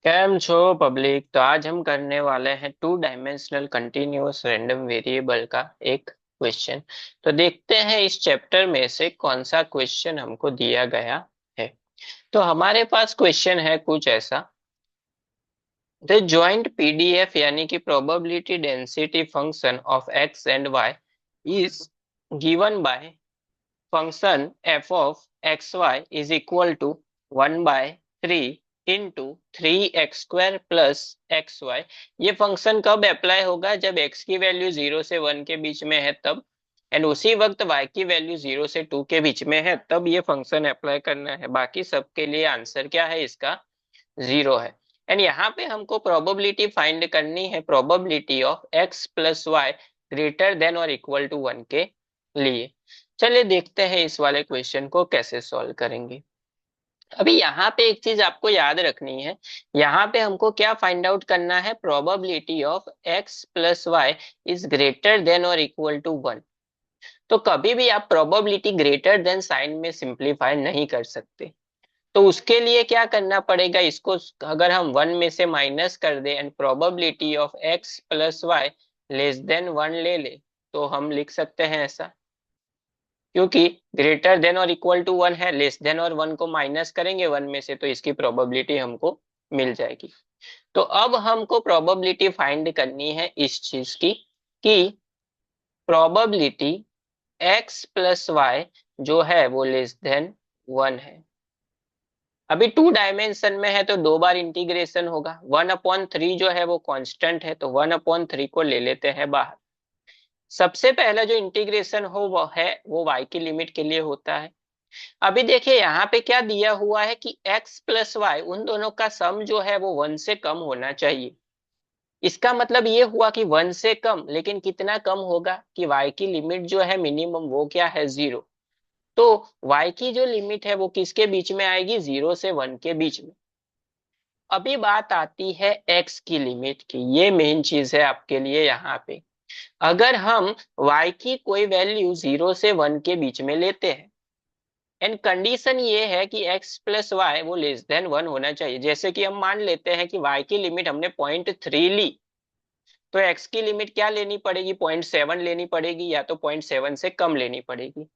Cam छो public. तो आज हम करने वाले हैं two dimensional continuous random variable का एक क्वेश्चन। तो देखते हैं इस चैप्टर में से कौन सा क्वेश्चन हमको दिया गया है। तो हमारे पास क्वेश्चन है कुछ ऐसा। द जॉइंट पीडीएफ यानी कि probability density function of X and Y is given by function F of X Y is equal to 1/3 into 3x² plus X Y. ये फंक्शन कब अप्लाई होगा? जब x की वैल्यू 0 से 1 के बीच में है तब, एंड उसी वक्त y की वैल्यू 0 से 2 के बीच में है तब ये फंक्शन अप्लाई करना है। बाकी सबके लिए आंसर क्या है इसका? 0 है। एंड यहाँ पे हमको प्रोबेबिलिटी फाइंड करनी है, probability of x plus Y greater than और इक्वल टू 1 के लिए। चलिए देखते हैं इस वाले क्वेश्चन को कैसे सॉल्व करेंगे। अभी यहाँ पे एक चीज आपको याद रखनी है। यहाँ पे हमको क्या फाइंड आउट करना है? Probability of x plus Y is greater than और इक्वल टू 1। तो कभी भी आप प्रोबेबिलिटी ग्रेटर देन साइन में सिंप्लीफाई नहीं कर सकते। तो उसके लिए क्या करना पड़ेगा? इसको अगर हम 1 में से माइनस कर दे and probability of x plus y less than 1 ले ले, तो हम लिख सकते हैं ऐसा। क्योंकि ग्रेटर देन और इक्वल टू 1 है, लेस देन और 1 को माइनस करेंगे 1 में से तो इसकी प्रोबेबिलिटी हमको मिल जाएगी। तो अब हमको प्रोबेबिलिटी फाइंड करनी है इस चीज की कि प्रोबेबिलिटी x प्लस वाई जो है वो लेस देन 1 है। अभी टू डायमेंशन में है तो दो बार इंटीग्रेशन होगा। 1/3 जो है वो कांस्टेंट है, तो 1/3 को ले लेते हैं बाहर। सबसे पहला जो इंटीग्रेशन हो वो है वो y की लिमिट के लिए होता है। अभी देखिए यहाँ पे क्या दिया हुआ है कि x प्लस वाई उन दोनों का सम जो है वो 1 से कम होना चाहिए। इसका मतलब ये हुआ कि 1 से कम, लेकिन कितना कम होगा कि y की लिमिट जो है मिनिमम वो क्या है? 0। तो y की जो लिमिट है वो किसके बीच में आएगी? 0 से 1 के बीच में। अभी बात आती है x की लिमिट की, ये मेन चीज है आपके लिए यहाँ पे। अगर हम y की कोई वैल्यू 0 से 1 के बीच में लेते हैं एंड कंडीशन ये है कि x प्लस वाई वो लेस देन 1 होना चाहिए। जैसे कि हम मान लेते हैं कि y की लिमिट हमने 0.3 ली, तो x की लिमिट क्या लेनी पड़ेगी? 0.7 लेनी पड़ेगी, या तो 0.7 से कम लेनी पड़ेगी।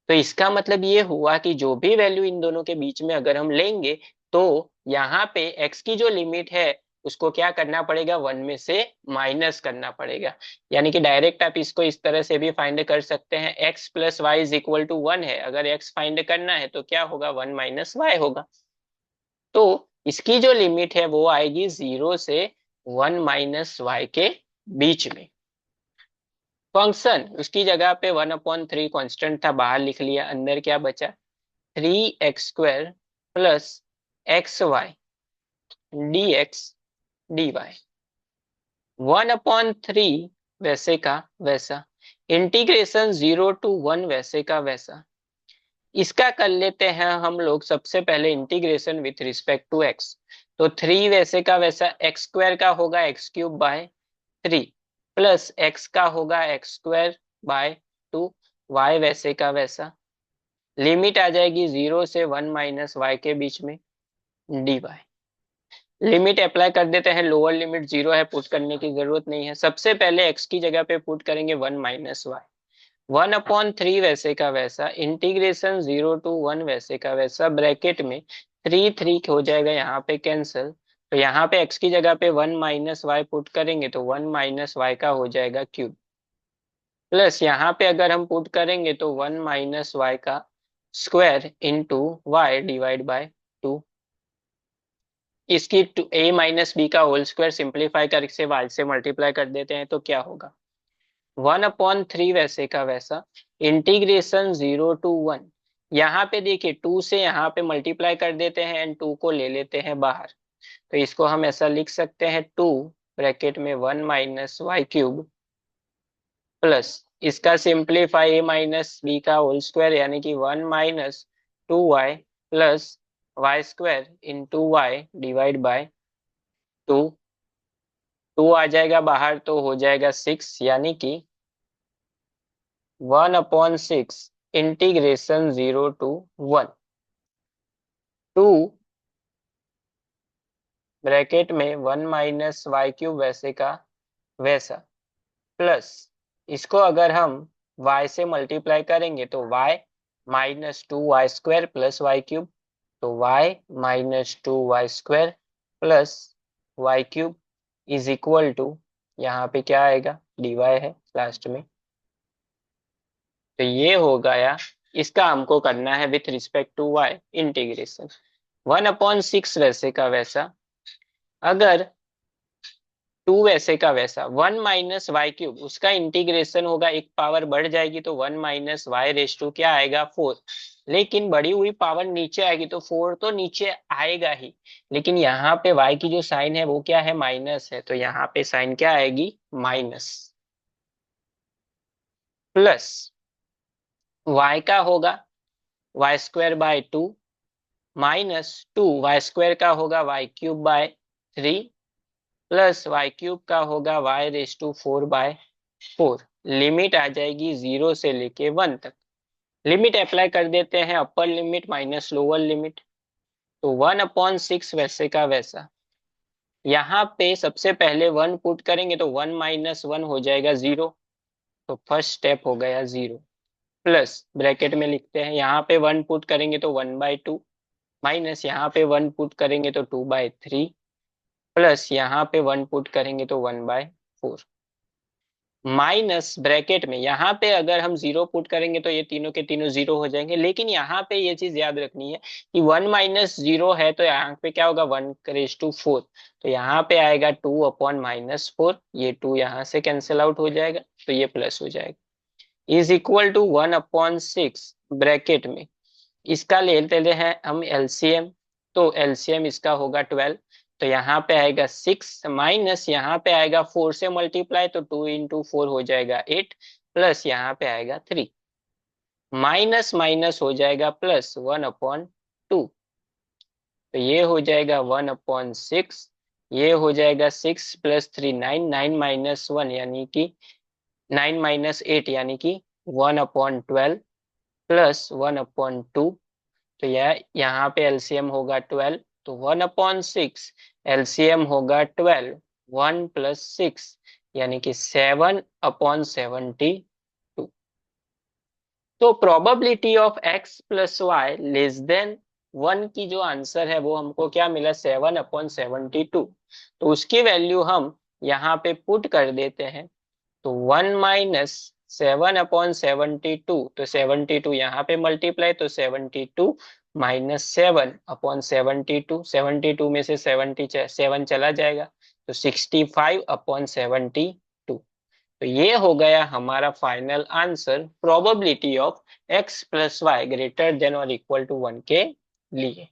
तो इसका मतलब ये हुआ कि जो भी वैल्यू इन दोनों के बीच में अगर हम लेंगे तो यहाँ पे x की जो लिमिट है उसको क्या करना पड़ेगा? 1 में से माइनस करना पड़ेगा। यानी कि डायरेक्ट आप इसको इस तरह से भी फाइंड कर सकते हैं, x plus Y is equal to 1 है, अगर x फाइंड करना है तो क्या होगा? 1 माइनस वाई होगा। तो इसकी जो लिमिट है वो आएगी 0 से 1 माइनस वाई के बीच में। फंक्शन उसकी जगह पे 1/3 कांस्टेंट था, बाहर लिख लिया, अंदर क्या बचा? 3x² plus X Y D X D Y. 1/3 वैसे का वैसा, इंटीग्रेशन 0 to 1 वैसे का वैसा। इसका कर लेते हैं हम लोग सबसे पहले integration with respect to X. तो 3 वैसे का वैसा x² का होगा x³ बाय 3 प्लस x का होगा x² बाय 2, y वैसे का वैसा। लिमिट आ जाएगी 0 से 1 माइनस वाई के बीच में dy। लिमिट अप्लाई कर देते हैं, लोअर लिमिट 0 है, पुट करने की जरूरत नहीं है। सबसे पहले x की जगह पे पुट करेंगे 1 माइनस वाई। 1/3 वैसे का वैसा, इंटीग्रेशन 0 to 1 वैसे का वैसा, ब्रैकेट में 3 3 हो जाएगा यहाँ पे कैंसल। तो यहाँ पे x की जगह पे 1 माइनस वाई पुट करेंगे तो 1 माइनस वाई का हो जाएगा क्यूब, प्लस यहाँ पे अगर हम पुट करेंगे तो 1 माइनस वाई का square into Y divide by 2। इसकी a माइनस बी का होल स्क्वायर सिंप्लीफाई करके वाई से मल्टीप्लाई कर देते हैं तो क्या होगा? 1/3 वैसे का वैसा, इंटीग्रेशन 0 to 1। यहाँ पे देखिए 2 से यहाँ पे मल्टीप्लाई कर देते हैं एंड 2 को ले लेते हैं बाहर। तो इसको हम ऐसा लिख सकते हैं 2 ब्रैकेट में 1 माइनस वाई क्यूब प्लस इसका सिंप्लीफाई a माइनस बी का होल स्क्वायर यानी कि 1 minus 2y plus y² into Y divide by 2। 2 आ जाएगा बाहर तो हो जाएगा 6, यानी कि 1/6 इंटीग्रेशन 0 to 1। 2 ब्रैकेट में 1 - y³ वैसे का वैसा प्लस इसको अगर हम y से मल्टीप्लाई करेंगे तो y - 2y² प्लस y³, तो y - 2y² plus y³ is equal to, यहाँ पे क्या आएगा, dy है लास्ट में। तो ये हो गया, इसका हमको करना है with respect to y integration. 1/6 वैसे का वैसा, अगर 2 वैसे का वैसा 1 - y³ उसका इंटीग्रेशन होगा, एक पावर बढ़ जाएगी तो 1 - y² क्या आएगा, 4। लेकिन बढ़ी हुई पावर नीचे आएगी तो 4 तो नीचे आएगा ही, लेकिन यहाँ पे y की जो साइन है वो क्या है, माइनस है, तो यहाँ पे साइन क्या आएगी, माइनस। प्लस y का होगा y²/2 -2 y² का होगा y³/3 प्लस y³ का होगा y⁴/4। लिमिट आ जाएगी 0 से लेके 1 तक। लिमिट अप्लाई कर देते हैं, upper limit minus lower limit, तो 1/6 वैसे का वैसा। यहाँ पे सबसे पहले 1 पुट करेंगे तो 1 - 1 हो जाएगा 0, तो फर्स्ट स्टेप हो गया 0। प्लस ब्रैकेट में लिखते हैं, यहाँ पे 1 पुट करेंगे तो 1/2 माइनस यहाँ पे 1 पुट करेंगे तो 2/3 प्लस यहाँ पे 1 पुट करेंगे तो 1/4 माइनस ब्रैकेट में यहाँ पे अगर हम 0 पुट करेंगे तो ये तीनों के तीनों 0 हो जाएंगे, लेकिन यहाँ पे ये चीज याद रखनी है कि 1 - 0 है तो यहाँ पे क्या होगा, 1⁴, तो यहाँ पे आएगा 2/-4, ये 2 यहाँ से कैंसिल आउट हो जाएगा तो ये प्लस हो जाएगा, इज इक्वल टू 1/6 ब्रैकेट में। इसका ले लेते हैं हम एलसीएम, तो एलसीएम इसका होगा 12, तो यहाँ पे आएगा 6 माइनस यहाँ पे आएगा 4 से मल्टीप्लाई, तो 2 × 4 हो जाएगा 8 प्लस यहाँ पे आएगा 3, माइनस माइनस हो जाएगा प्लस 1/2, तो ये हो जाएगा 1/6, ये हो जाएगा 6 + 3 9, 9 - 1 यानी कि 9 - 8 यानी कि 1/12 प्लस 1/2, तो यह यहाँ पे एलसीएम होगा 12, तो 1/6 एलसीएम होगा 12, 1 + 6 यानी कि 7/72। तो प्रोबेबिलिटी ऑफ x + y <1 की जो आंसर है वो हमको क्या मिला, 7/72। तो उसकी वैल्यू हम यहाँ पे पुट कर देते हैं, तो 1 - 7/72, तो 72 यहाँ पे मल्टीप्लाई, तो 72 - 7/72, 72 में से 7 चला जाएगा तो 65/72। तो ये हो गया हमारा final answer probability of x + y > 1 के लिए।